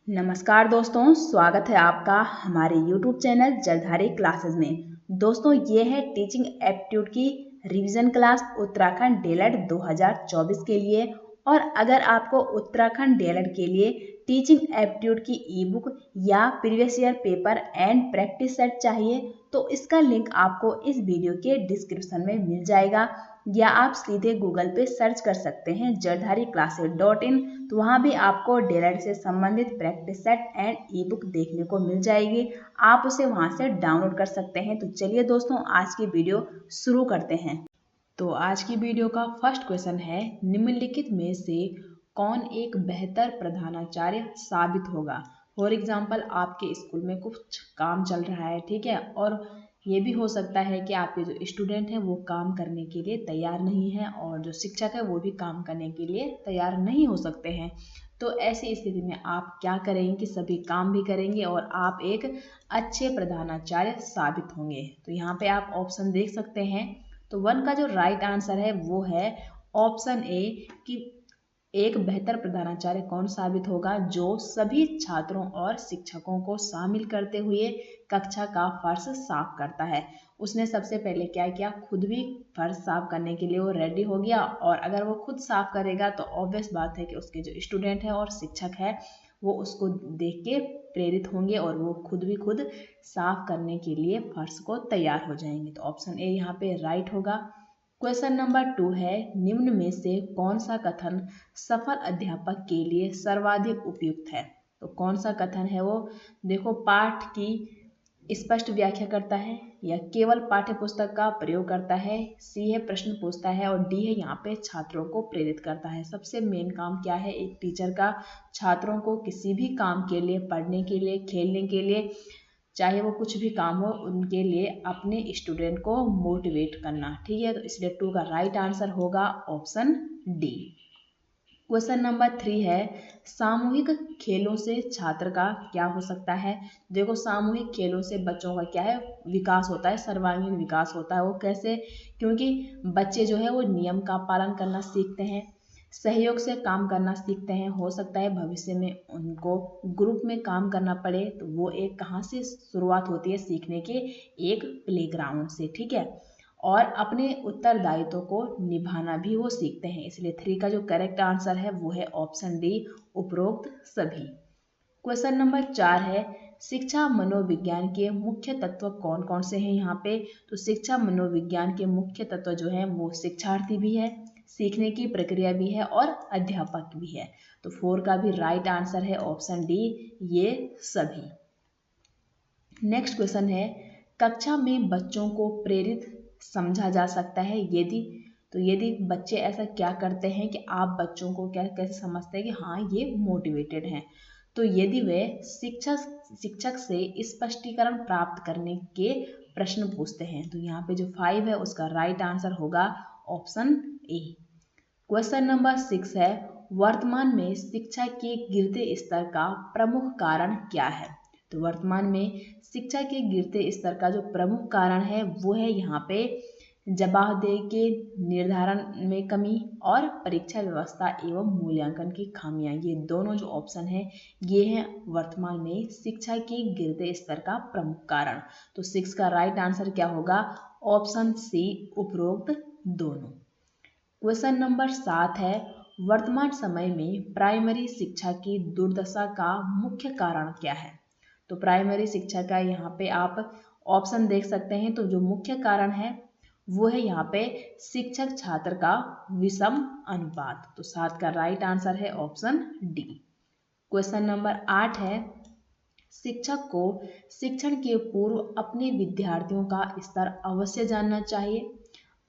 नमस्कार दोस्तों, स्वागत है आपका हमारे YouTube चैनल जलधारी क्लासेस में। दोस्तों, ये है टीचिंग एप्टीट्यूड की रिवीजन क्लास उत्तराखंड डीएलएड 2024 के लिए। और अगर आपको उत्तराखंड डीएलएड के लिए टीचिंग एप्टीट्यूड की ई बुक या previous year paper and practice set चाहिए तो इसका लिंक आपको इस वीडियो के डिस्क्रिप्शन में मिल जाएगा, या आप सीधे गूगल पे सर्च कर सकते हैं jaldhariClasses.in। तो वहाँ भी आपको डीएलएड से संबंधित practice set and E book देखने को मिल जाएगी। आप उसे वहाँ से डाउनलोड कर सकते हैं। तो चलिए दोस्तों, आज की वीडियो शुरू करते हैं। तो आज की वीडियो का फर्स्ट क्वेश्चन है, निम्नलिखित में से कौन एक बेहतर प्रधानाचार्य साबित होगा। फॉर एग्जाम्पल, आपके स्कूल में कुछ काम चल रहा है, ठीक है, और ये भी हो सकता है कि आपके जो स्टूडेंट हैं वो काम करने के लिए तैयार नहीं है और जो शिक्षक है वो भी काम करने के लिए तैयार नहीं हो सकते हैं। तो ऐसी स्थिति में आप क्या करेंगे कि सभी काम भी करेंगे और आप एक अच्छे प्रधानाचार्य साबित होंगे। तो यहाँ पे आप ऑप्शन देख सकते हैं। तो 1 का जो राइट आंसर है वो है ऑप्शन ए कि एक बेहतर प्रधानाचार्य कौन साबित होगा, जो सभी छात्रों और शिक्षकों को शामिल करते हुए कक्षा का फर्श साफ करता है। उसने सबसे पहले क्या किया, खुद भी फर्श साफ करने के लिए वो रेडी हो गया, और अगर वो खुद साफ करेगा तो ऑब्वियस बात है कि उसके जो स्टूडेंट है और शिक्षक है वो उसको देख के प्रेरित होंगे और वो खुद साफ करने के लिए फर्श को तैयार हो जाएंगे। तो ऑप्शन ए यहाँ पे राइट होगा। क्वेश्चन नंबर 2 है, निम्न में से कौन सा कथन सफल अध्यापक के लिए सर्वाधिक उपयुक्त है। तो कौन सा कथन है वो, देखो, पाठ की स्पष्ट व्याख्या करता है, या केवल पाठ्य पुस्तक का प्रयोग करता है, सी है प्रश्न पूछता है, और डी है यहाँ पे छात्रों को प्रेरित करता है। सबसे मेन काम क्या है एक टीचर का, छात्रों को किसी भी काम के लिए, पढ़ने के लिए, खेलने के लिए, चाहे वो कुछ भी काम हो, उनके लिए अपने स्टूडेंट को मोटिवेट करना। ठीक है, तो इसलिए 2 का राइट आंसर होगा ऑप्शन डी। क्वेश्चन नंबर 3 है, सामूहिक खेलों से छात्र का क्या हो सकता है। देखो, सामूहिक खेलों से बच्चों का क्या है, विकास होता है, सर्वांगीण विकास होता है। वो कैसे, क्योंकि बच्चे जो है वो नियम का पालन करना सीखते हैं, सहयोग से काम करना सीखते हैं। हो सकता है भविष्य में उनको ग्रुप में काम करना पड़े, तो वो एक कहाँ से शुरुआत होती है सीखने के, एक प्लेग्राउंड से। ठीक है, और अपने उत्तरदायित्व को निभाना भी वो सीखते हैं। इसलिए 3 का जो करेक्ट आंसर है वो है ऑप्शन डी, उपरोक्त सभी। क्वेश्चन नंबर 4 है, शिक्षा मनोविज्ञान के मुख्य तत्व कौन कौन से हैं यहाँ पे। तो शिक्षा मनोविज्ञान के मुख्य तत्व जो है वो शिक्षार्थी भी है, सीखने की प्रक्रिया भी है, और अध्यापक भी है। तो 4 का भी राइट आंसर है ऑप्शन डी, ये सभी। नेक्स्ट क्वेश्चन है, कक्षा में बच्चों को प्रेरित समझा जा सकता है यदि, तो यदि बच्चे ऐसा क्या करते हैं कि आप बच्चों को क्या कैसे समझते हैं कि हाँ ये मोटिवेटेड हैं। तो यदि वे शिक्षक से स्पष्टीकरण प्राप्त करने के प्रश्न पूछते हैं। तो यहाँ पे जो 5 है उसका राइट आंसर होगा ऑप्शन ए। क्वेश्चन नंबर 6 है, वर्तमान में शिक्षा के गिरते स्तर का प्रमुख कारण क्या है। तो वर्तमान में शिक्षा के गिरते स्तर का जो प्रमुख कारण है वो है यहाँ पे जवाबदेही के निर्धारण में कमी और परीक्षा व्यवस्था एवं मूल्यांकन की खामियां। ये दोनों जो ऑप्शन है ये हैं वर्तमान में शिक्षा के गिरते स्तर का प्रमुख कारण। तो 6 का राइट आंसर क्या होगा, ऑप्शन सी, उपरोक्त दोनों। क्वेश्चन नंबर 7 है, वर्तमान समय में प्राइमरी शिक्षा की दुर्दशा का मुख्य कारण क्या है। तो प्राइमरी शिक्षा का यहाँ पे आप ऑप्शन देख सकते हैं। तो जो मुख्य कारण है वो है यहाँ पे शिक्षक छात्र का विषम अनुपात। तो 7 का राइट आंसर है ऑप्शन डी। क्वेश्चन नंबर 8 है, शिक्षक को शिक्षण के पूर्व अपने विद्यार्थियों का स्तर अवश्य जानना चाहिए।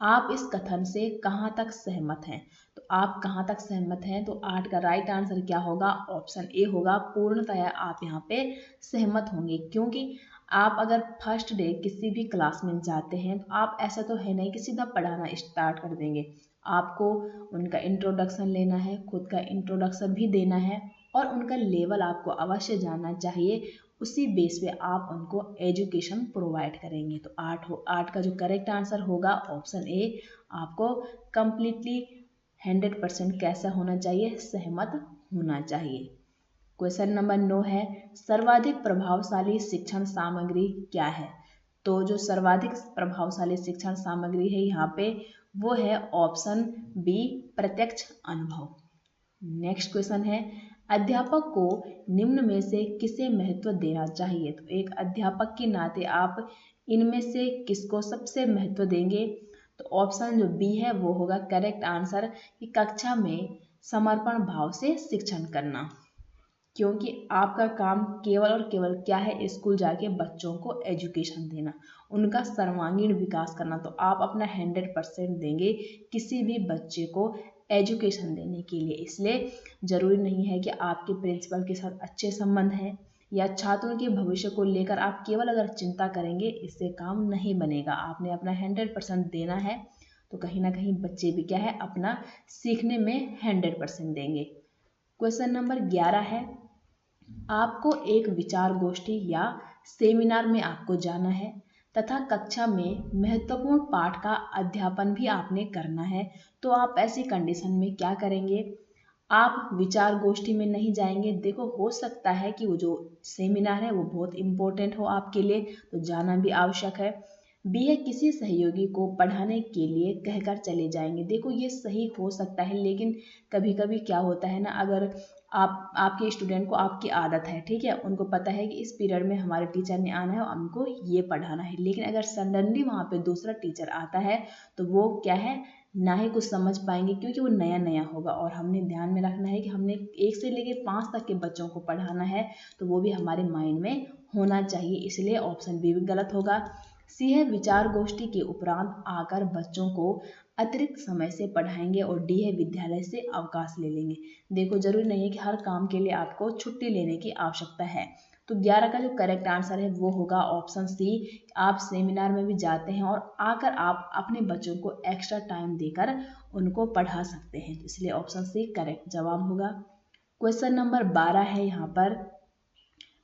आप इस कथन से कहाँ तक सहमत हैं। तो आप कहाँ तक सहमत हैं, तो 8 का राइट आंसर क्या होगा, ऑप्शन ए होगा, पूर्णतया आप यहाँ पे सहमत होंगे। क्योंकि आप अगर फर्स्ट डे किसी भी क्लास में जाते हैं तो आप ऐसा तो है नहीं कि सीधा पढ़ाना स्टार्ट कर देंगे। आपको उनका इंट्रोडक्शन लेना है, खुद का इंट्रोडक्शन भी देना है, और उनका लेवल आपको अवश्य जानना चाहिए। उसी बेस पे आप उनको एजुकेशन प्रोवाइड करेंगे। तो 8 का जो करेक्ट आंसर होगा ऑप्शन ए, आपको कंप्लीटली 100% कैसा होना चाहिए, सहमत होना चाहिए। क्वेश्चन नंबर 9 है सर्वाधिक प्रभावशाली शिक्षण सामग्री क्या है। तो जो सर्वाधिक प्रभावशाली शिक्षण सामग्री है यहाँ पे वो है ऑप्शन बी प्रत्यक्ष अनुभव। नेक्स्ट क्वेश्चन है अध्यापक को निम्न में से किसे महत्व देना चाहिए। तो एक अध्यापक के नाते आप इनमें से किसको सबसे महत्व देंगे। तो ऑप्शन जो बी है वो होगा करेक्ट आंसर कि कक्षा में समर्पण भाव से शिक्षण करना, क्योंकि आपका काम केवल और केवल क्या है, स्कूल जाके बच्चों को एजुकेशन देना, उनका सर्वांगीण विकास करना। तो आप अपना 100% देंगे किसी भी बच्चे को एजुकेशन देने के लिए। इसलिए ज़रूरी नहीं है कि आपके प्रिंसिपल के साथ अच्छे संबंध हैं या छात्रों के भविष्य को लेकर आप केवल अगर चिंता करेंगे इससे काम नहीं बनेगा। आपने अपना 100% देना है तो कहीं ना कहीं बच्चे भी क्या है अपना सीखने में 100% देंगे। क्वेश्चन नंबर 11 है आपको एक विचार गोष्ठी या सेमिनार में आपको जाना है तथा कक्षा में महत्वपूर्ण पाठ का अध्यापन भी आपने करना है। तो आप ऐसी कंडीशन में क्या करेंगे, आप विचार गोष्ठी में नहीं जाएंगे। देखो हो सकता है कि वो जो सेमिनार है वो बहुत इम्पोर्टेंट हो आपके लिए, तो जाना भी आवश्यक है। बी है किसी सहयोगी को पढ़ाने के लिए कहकर चले जाएंगे। देखो ये सही हो सकता है, लेकिन कभी कभी क्या होता है ना, अगर आपके स्टूडेंट को आपकी आदत है, ठीक है, उनको पता है कि इस पीरियड में हमारे टीचर ने आना है और हमको ये पढ़ाना है, लेकिन अगर सडनली वहाँ पे दूसरा टीचर आता है तो वो क्या है ना ही कुछ समझ पाएंगे, क्योंकि वो नया नया होगा। और हमने ध्यान में रखना है कि हमने 1 से लेकर 5 तक के बच्चों को पढ़ाना है, तो वो भी हमारे माइंड में होना चाहिए। इसलिए ऑप्शन बी भी गलत होगा। सी है विचार गोष्ठी के उपरांत आकर बच्चों को अतिरिक्त समय से पढ़ाएंगे। और डी है विद्यालय से अवकाश ले लेंगे। देखो जरूरी नहीं है कि हर काम के लिए आपको छुट्टी लेने की आवश्यकता है। तो 11 का जो करेक्ट आंसर है वो होगा ऑप्शन सी, आप सेमिनार में भी जाते हैं और आकर आप अपने बच्चों को एक्स्ट्रा टाइम देकर उनको पढ़ा सकते हैं। तो इसलिए ऑप्शन सी करेक्ट जवाब होगा। क्वेश्चन नंबर 12 है यहाँ पर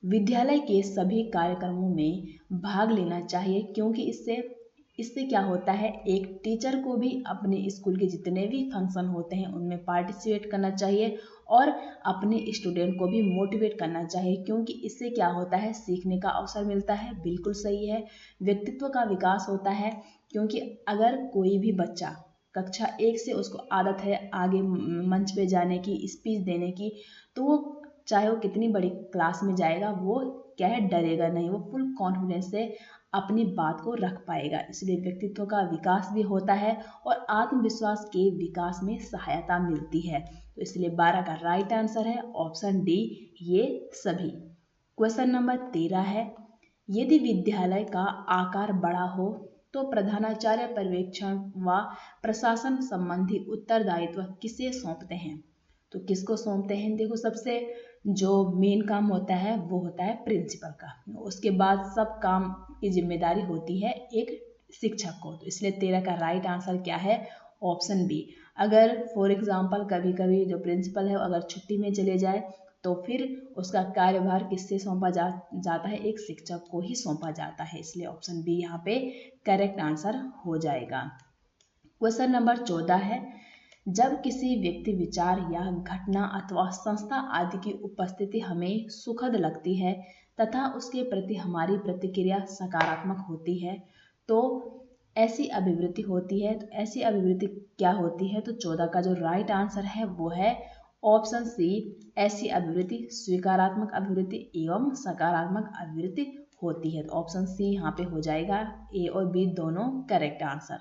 विद्यालय के सभी कार्यक्रमों में भाग लेना चाहिए, क्योंकि इससे इससे क्या होता है, एक टीचर को भी अपने स्कूल के जितने भी फंक्शन होते हैं उनमें पार्टिसिपेट करना चाहिए और अपने स्टूडेंट को भी मोटिवेट करना चाहिए, क्योंकि इससे क्या होता है सीखने का अवसर मिलता है। बिल्कुल सही है, व्यक्तित्व का विकास होता है। क्योंकि अगर कोई भी बच्चा कक्षा 1 से उसको आदत है आगे मंच पे जाने की, स्पीच देने की, तो वो चाहे वो कितनी बड़ी क्लास में जाएगा वो क्या है डरेगा नहीं, वो फुल कॉन्फिडेंस से अपनी बात को रख पाएगा। इसलिए व्यक्तित्व का विकास भी होता है और आत्मविश्वास के विकास में सहायता मिलती है। तो इसलिए 12 का राइट आंसर है ऑप्शन डी, ये सभी। क्वेश्चन नंबर 13 है यदि विद्यालय का आकार बड़ा हो तो प्रधानाचार्य पर्यवेक्षण व प्रशासन संबंधी उत्तरदायित्व किसे सौंपते हैं। तो किसको सौंपते हैं, देखो सबसे जो मेन काम होता है वो होता है प्रिंसिपल का, उसके बाद सब काम की जिम्मेदारी होती है एक शिक्षक को। तो इसलिए 13 का राइट आंसर क्या है ऑप्शन बी। अगर फॉर एग्जांपल कभी कभी जो प्रिंसिपल है अगर छुट्टी में चले जाए तो फिर उसका कार्यभार किससे सौंपा जाता है, एक शिक्षक को ही सौंपा जाता है। इसलिए ऑप्शन बी यहाँ पे करेक्ट आंसर हो जाएगा। क्वेश्चन नंबर 14 है जब किसी व्यक्ति विचार या घटना अथवा संस्था आदि की उपस्थिति हमें सुखद लगती है तथा उसके प्रति हमारी प्रतिक्रिया सकारात्मक होती है तो ऐसी अभिवृत्ति होती है। तो ऐसी अभिवृत्ति क्या होती है, तो 14 का जो राइट आंसर है वो है ऑप्शन सी, ऐसी अभिवृत्ति स्वीकारात्मक अभिवृत्ति एवं सकारात्मक अभिवृत्ति होती है। तो ऑप्शन सी यहाँ पे हो जाएगा, ए और बी दोनों करेक्ट आंसर।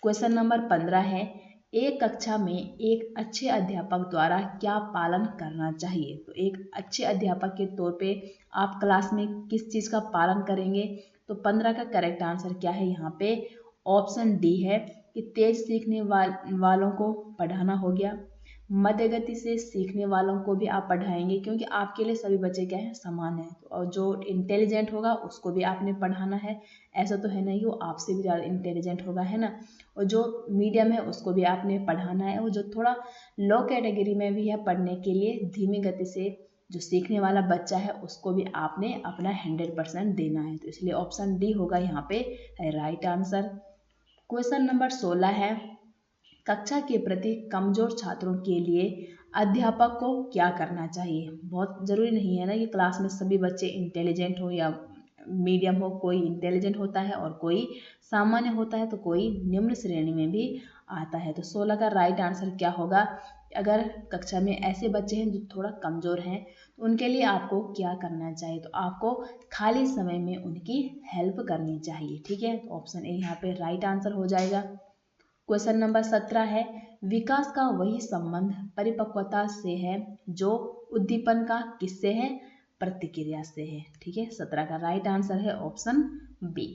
क्वेश्चन नंबर 15 है एक कक्षा में एक अच्छे अध्यापक द्वारा क्या पालन करना चाहिए। तो एक अच्छे अध्यापक के तौर पे आप क्लास में किस चीज़ का पालन करेंगे। तो 15 का करेक्ट आंसर क्या है यहाँ पे ऑप्शन डी है कि तेज सीखने वालों को पढ़ाना हो गया, मध्य गति से सीखने वालों को भी आप पढ़ाएंगे, क्योंकि आपके लिए सभी बच्चे क्या है समान है। और जो इंटेलिजेंट होगा उसको भी आपने पढ़ाना है, ऐसा तो है नहीं कि वो आपसे भी ज़्यादा इंटेलिजेंट होगा, है ना। और जो मीडियम है उसको भी आपने पढ़ाना है, और जो थोड़ा लो कैटेगरी में भी है पढ़ने के लिए धीमी गति से जो सीखने वाला बच्चा है उसको भी आपने अपना 100% देना है। तो इसलिए ऑप्शन डी होगा यहाँ पे राइट आंसर। क्वेश्चन नंबर 16 है कक्षा के प्रति कमजोर छात्रों के लिए अध्यापक को क्या करना चाहिए। बहुत ज़रूरी नहीं है ना कि क्लास में सभी बच्चे इंटेलिजेंट हो या मीडियम हो, कोई इंटेलिजेंट होता है और कोई सामान्य होता है, तो कोई निम्न श्रेणी में भी आता है। तो 16 का राइट आंसर क्या होगा। अगर कक्षा में ऐसे बच्चे हैं जो थोड़ा कमज़ोर हैं तो उनके लिए आपको क्या करना चाहिए, तो आपको खाली समय में उनकी हेल्प करनी चाहिए। ठीक है, तो ऑप्शन ए यहाँ पे राइट आंसर हो जाएगा। क्वेश्चन नंबर 17 है, विकास का वही संबंध परिपक्वता से है जो उद्दीपन का किससे है, प्रतिक्रिया से है। ठीक है, 17 का राइट आंसर है ऑप्शन बी।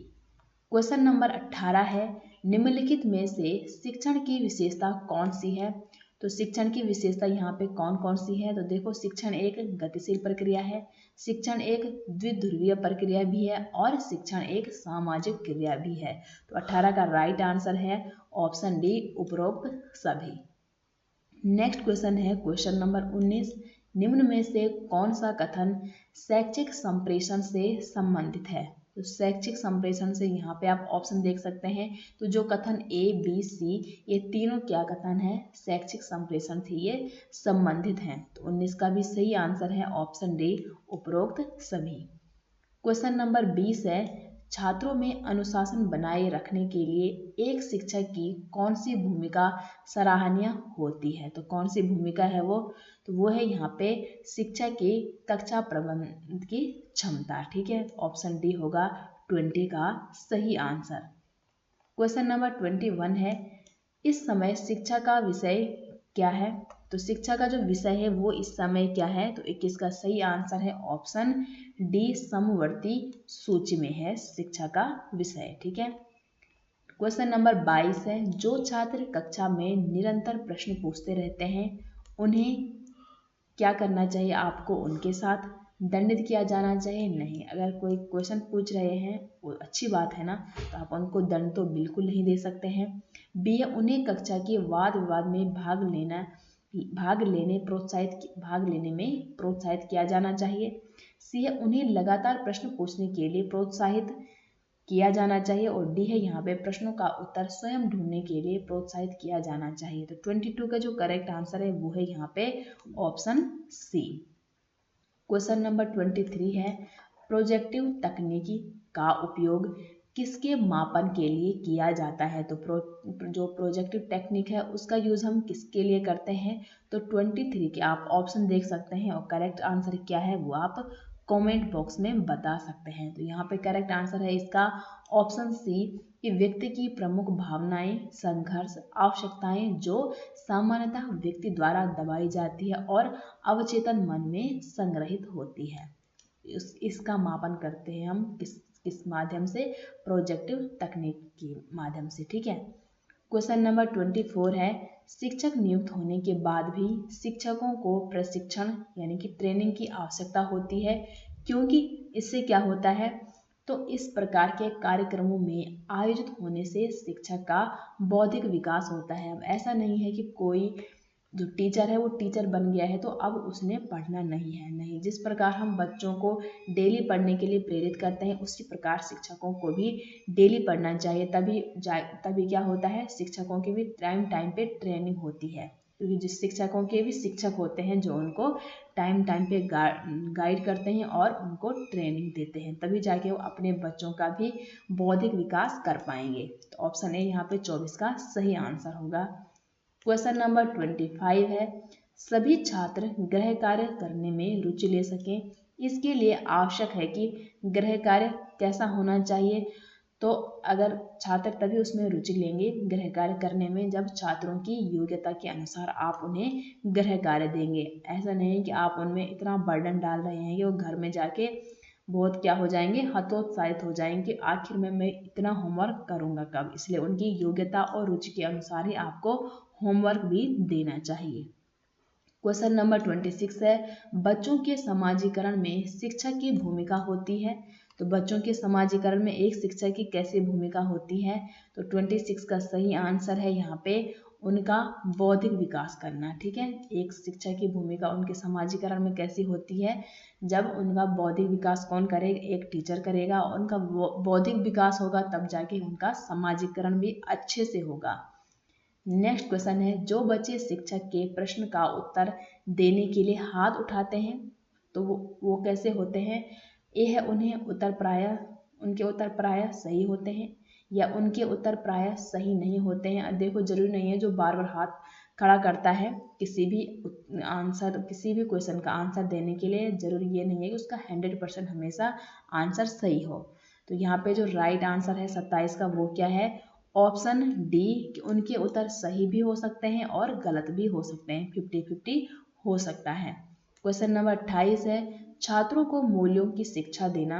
क्वेश्चन नंबर 18 है, निम्नलिखित में से शिक्षण की विशेषता कौन सी है। तो शिक्षण की विशेषता यहाँ पे कौन कौन सी है, तो देखो शिक्षण एक गतिशील प्रक्रिया है, शिक्षण एक द्विध्रुवीय प्रक्रिया भी है और शिक्षण एक सामाजिक क्रिया भी है। तो 18 का राइट आंसर है ऑप्शन डी, उपरोक्त सभी। नेक्स्ट क्वेश्चन है क्वेश्चन नंबर 19, निम्न में से कौन सा कथन शैक्षिक संप्रेषण से संबंधित है। तो शैक्षिक संप्रेषण से यहाँ पे आप ऑप्शन देख सकते हैं, तो जो कथन ए बी सी ये तीनों क्या कथन है, शैक्षिक संप्रेषण से ये संबंधित हैं। तो 19 का भी सही आंसर है ऑप्शन डी, उपरोक्त सभी। क्वेश्चन नंबर 20 है, छात्रों में अनुशासन बनाए रखने के लिए एक शिक्षक की कौन सी भूमिका सराहनीय होती है। तो कौन सी भूमिका है वो, तो वो है यहाँ पे शिक्षक की कक्षा प्रबंधन की क्षमता। ठीक है, ऑप्शन डी होगा 20 का सही आंसर। क्वेश्चन नंबर 21 है, इस समय शिक्षा का विषय क्या है। तो शिक्षा का जो विषय है वो इस समय क्या है, तो 21 का सही आंसर है ऑप्शन डी, समवर्ती सूची में है शिक्षा का विषय। ठीक है, क्वेश्चन नंबर 22 है, जो छात्र कक्षा में निरंतर प्रश्न पूछते रहते हैं उन्हें क्या करना चाहिए, आपको उनके साथ दंडित किया जाना चाहिए, नहीं। अगर कोई क्वेश्चन पूछ रहे हैं वो अच्छी बात है ना, तो आप उनको दंड तो बिल्कुल नहीं दे सकते हैं। बी है, उन्हें कक्षा के वाद विवाद में भाग लेने में प्रोत्साहित किया जाना चाहिए। सी है, उन्हें लगातार प्रश्न पूछने के लिए प्रोत्साहित किया जाना चाहिए। और डी है, यहाँ पे प्रश्नों का उत्तर स्वयं ढूंढने के लिए प्रोत्साहित किया जाना चाहिए। तो 22 का जो करेक्ट आंसर है वो है यहाँ पे ऑप्शन सी। क्वेश्चन नंबर 23 है, प्रोजेक्टिव तकनीकी का उपयोग किसके मापन के लिए किया जाता है। तो जो प्रोजेक्टिव टेक्निक है उसका यूज हम किसके लिए करते हैं। तो 23 के आप ऑप्शन देख सकते हैं और करेक्ट आंसर क्या है वो आप कमेंट बॉक्स में बता सकते हैं। तो यहाँ पे करेक्ट आंसर है इसका ऑप्शन सी, कि व्यक्ति की प्रमुख भावनाएं, संघर्ष, आवश्यकताएं जो सामान्यतः व्यक्ति द्वारा दबाई जाती है और अवचेतन मन में संग्रहित होती है, इसका मापन करते हैं हम किस माध्यम से, प्रोजेक्टिव तकनीक के माध्यम से। ठीक है, क्वेश्चन नंबर 24 है, शिक्षक नियुक्त होने के बाद भी शिक्षकों को प्रशिक्षण यानी कि ट्रेनिंग की आवश्यकता होती है, क्योंकि इससे क्या होता है, तो इस प्रकार के कार्यक्रमों में आयोजित होने से शिक्षक का बौद्धिक विकास होता है। अब ऐसा नहीं है कि कोई जो टीचर है वो टीचर बन गया है तो अब उसने पढ़ना नहीं है, नहीं। जिस प्रकार हम बच्चों को डेली पढ़ने के लिए प्रेरित करते हैं उसी प्रकार शिक्षकों को भी डेली पढ़ना चाहिए, तभी क्या होता है, शिक्षकों की भी टाइम पे ट्रेनिंग होती है, क्योंकि जिस शिक्षकों के भी शिक्षक होते हैं जो उनको टाइम पे गाइड करते हैं और उनको ट्रेनिंग देते हैं, तभी जाके वो अपने बच्चों का भी बौद्धिक विकास कर पाएंगे। तो ऑप्शन ए यहाँ पे 24 का सही आंसर होगा। क्वेश्चन नंबर 25 है, सभी छात्र गृह कार्य करने में रुचि ले सकें, इसके लिए आवश्यक है कि गृह कार्य कैसा होना चाहिए। तो अगर छात्र तभी उसमें रुचि लेंगे गृह कार्य करने में जब छात्रों की योग्यता के अनुसार आप उन्हें गृह कार्य देंगे। ऐसा नहीं कि आप उनमें इतना बर्डन डाल रहे हैं कि वो घर में जाके बहुत क्या हो जाएंगे, हतोत्साहित हो जाएंगे, आखिर में मैं इतना होमवर्क करूंगा कब। इसलिए उनकी योग्यता और रुचि के अनुसार ही आपको होमवर्क भी देना चाहिए। क्वेश्चन नंबर 26 है, बच्चों के समाजीकरण में शिक्षक की भूमिका होती है। तो बच्चों के समाजीकरण में एक शिक्षक की कैसे भूमिका होती है, तो 26 का सही आंसर है यहाँ पे उनका बौद्धिक विकास करना। ठीक है, एक शिक्षक की भूमिका उनके समाजीकरण में कैसी होती है, जब उनका बौद्धिक विकास कौन करेगा, एक टीचर करेगा, और उनका बौद्धिक विकास होगा तब जाके उनका समाजीकरण भी अच्छे से होगा। नेक्स्ट क्वेश्चन है, जो बच्चे शिक्षक के प्रश्न का उत्तर देने के लिए हाथ उठाते हैं तो वो कैसे होते हैं? ए है उनके उत्तर प्रायः सही होते हैं, या उनके उत्तर प्रायः सही नहीं होते हैं। अब देखो, जरूरी नहीं है जो बार बार हाथ खड़ा करता है किसी भी क्वेश्चन का आंसर देने के लिए, जरूरी ये नहीं है कि उसका 100% हमेशा आंसर सही हो। तो यहाँ पे जो राइट आंसर है 27 का, वो क्या है? ऑप्शन डी, कि उनके उत्तर सही भी हो सकते हैं और गलत भी हो सकते हैं, 50-50 हो सकता है। क्वेश्चन नंबर 28 है, छात्रों को मूल्यों की शिक्षा देना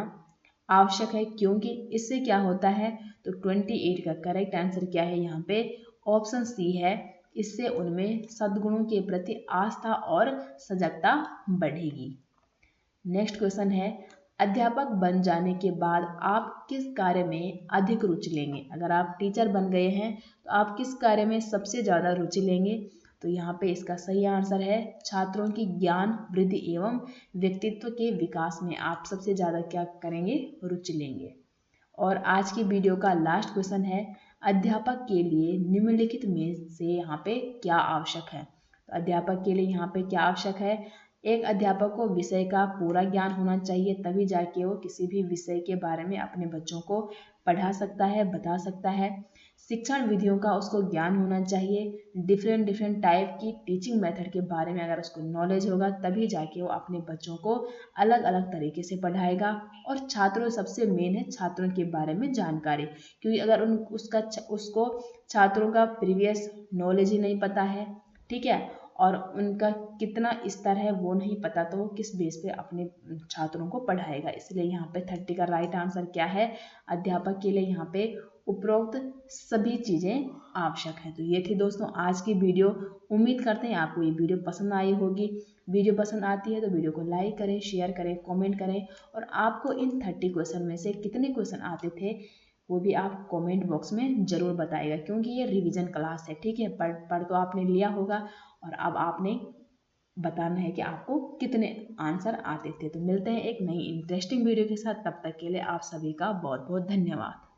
आवश्यक है क्योंकि इससे क्या होता है? तो 28 का करेक्ट आंसर क्या है यहाँ पे? ऑप्शन सी है, इससे उनमें सद्गुणों के प्रति आस्था और सजगता बढ़ेगी। नेक्स्ट क्वेश्चन है, अध्यापक बन जाने के बाद आप किस कार्य में अधिक रुचि लेंगे? अगर आप टीचर बन गए हैं तो आप किस कार्य में सबसे ज़्यादा रुचि लेंगे? तो यहाँ पे इसका सही आंसर है, छात्रों की ज्ञान वृद्धि एवं व्यक्तित्व के विकास में आप सबसे ज़्यादा क्या करेंगे? रुचि लेंगे। और आज की वीडियो का लास्ट क्वेश्चन है, अध्यापक के लिए निम्नलिखित में से यहाँ पे क्या आवश्यक है? तो अध्यापक के लिए यहाँ पे क्या आवश्यक है? एक अध्यापक को विषय का पूरा ज्ञान होना चाहिए, तभी जाके वो किसी भी विषय के बारे में अपने बच्चों को पढ़ा सकता है, बता सकता है। शिक्षण विधियों का उसको ज्ञान होना चाहिए, डिफरेंट टाइप की टीचिंग मेथड के बारे में अगर उसको नॉलेज होगा, तभी जाके वो अपने बच्चों को अलग अलग तरीके से पढ़ाएगा। और छात्रों, सबसे मेन है छात्रों के बारे में जानकारी, क्योंकि अगर उसको छात्रों का प्रीवियस नॉलेज ही नहीं पता है, ठीक है, और उनका कितना स्तर है वो नहीं पता, तो वो किस बेस पे अपने छात्रों को पढ़ाएगा। इसलिए यहाँ पे 30 का राइट आंसर क्या है? अध्यापक के लिए यहाँ पे उपरोक्त सभी चीज़ें आवश्यक हैं। तो ये थी दोस्तों आज की वीडियो। उम्मीद करते हैं आपको ये वीडियो पसंद आई होगी। वीडियो पसंद आती है तो वीडियो को लाइक करें, शेयर करें, कमेंट करें, और आपको इन 30 क्वेश्चन में से कितने क्वेश्चन आते थे वो भी आप कमेंट बॉक्स में ज़रूर बताइएगा, क्योंकि ये रिवीजन क्लास है, ठीक है। पढ़ तो आपने लिया होगा और अब आपने बताना है कि आपको कितने आंसर आते थे। तो मिलते हैं एक नई इंटरेस्टिंग वीडियो के साथ, तब तक के लिए आप सभी का बहुत बहुत धन्यवाद।